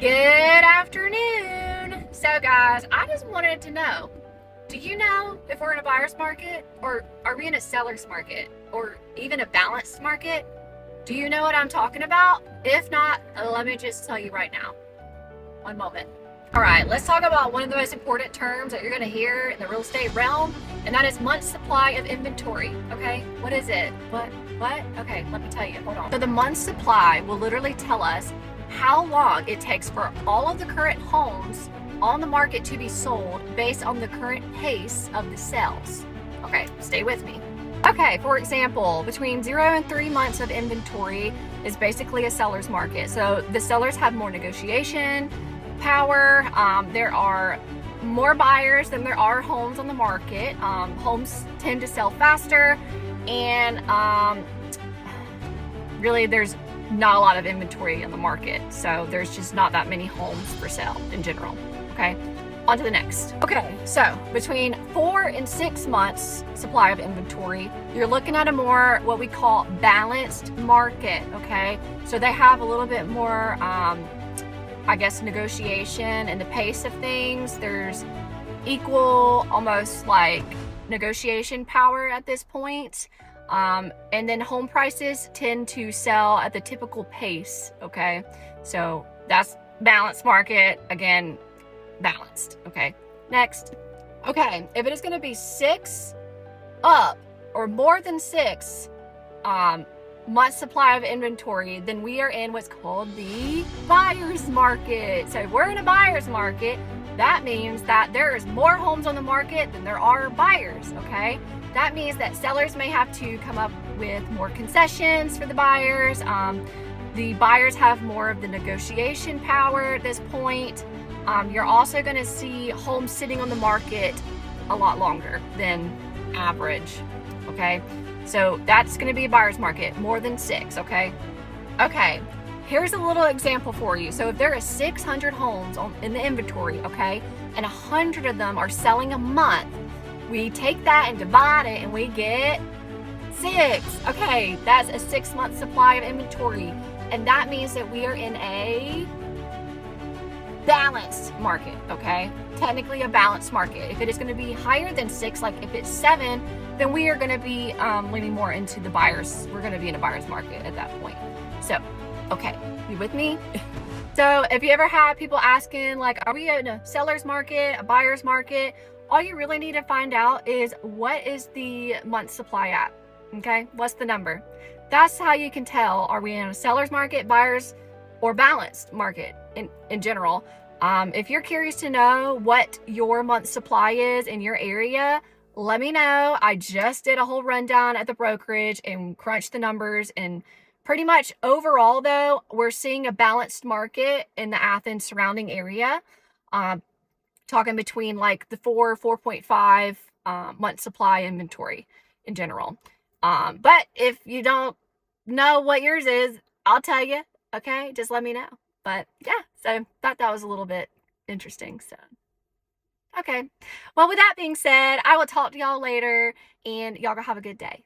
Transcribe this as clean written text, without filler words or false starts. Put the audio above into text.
Good afternoon. So guys, I just wanted to know, do you know if we're in a buyer's market or are we in a seller's market or even a balanced market? Do you know what I'm talking about? If not, let me just tell you right now. One moment. All right, let's talk about one of the most important terms that you're going to hear in the real estate realm, and that is month's supply of inventory. Okay, what is it? What? Okay, let me tell you. Hold on. So the month's supply will literally tell us how long it takes for all of the current homes on the market to be sold based on the current pace of the sales. Okay, stay with me. Okay, for example, between 0 and 3 months of inventory is basically a seller's market. So the sellers have more negotiation power. There are more buyers than there are homes on the market. Homes tend to sell faster, and really there's not a lot of inventory in the market. So there's just not that many homes for sale in general. Okay, on to the next. Okay, so between 4 and 6 months supply of inventory, you're looking at a more what we call balanced market. Okay, so they have a little bit more I guess negotiation and the pace of things. There's equal, almost like negotiation power at this point. And then home prices tend to sell at the typical pace. Okay, so that's balanced market. Again, balanced. Okay, next. Okay, if it is going to be 6 up or more than 6 month supply of inventory, then we are in what's called the buyer's market. So if we're in a buyer's market, that means that there is more homes on the market than there are buyers. Okay, that means that sellers may have to come up with more concessions for the buyers. The buyers have more of the negotiation power at this point. You're also going to see homes sitting on the market a lot longer than average. Okay, so that's going to be a buyer's market, more than 6. Okay, here's a little example for you. So if there are 600 homes in the inventory, okay, and 100 of them are selling a month, we take that and divide it and we get 6. Okay, that's a 6-month supply of inventory, and that means that we are in a balanced market. Okay, technically a balanced market. If it is going to be higher than 6, like if it's 7, then we are going to be leaning more into the buyers. We're going to be in a buyer's market at that point. So, okay, you with me? So if you ever have people asking, like, are we in a seller's market, a buyer's market? All you really need to find out is what is the month supply at? Okay, what's the number? That's how you can tell, are we in a seller's market, buyer's, or balanced market in general. If you're curious to know what your month supply is in your area, let me know. I just did a whole rundown at the brokerage and crunched the numbers, and pretty much overall though, we're seeing a balanced market in the Athens surrounding area. Talking between like the 4.5 month supply inventory in general. But if you don't know what yours is, I'll tell you. Okay, just let me know. But yeah, so thought that was a little bit interesting. So okay, well, with that being said, I will talk to y'all later, and y'all go have a good day.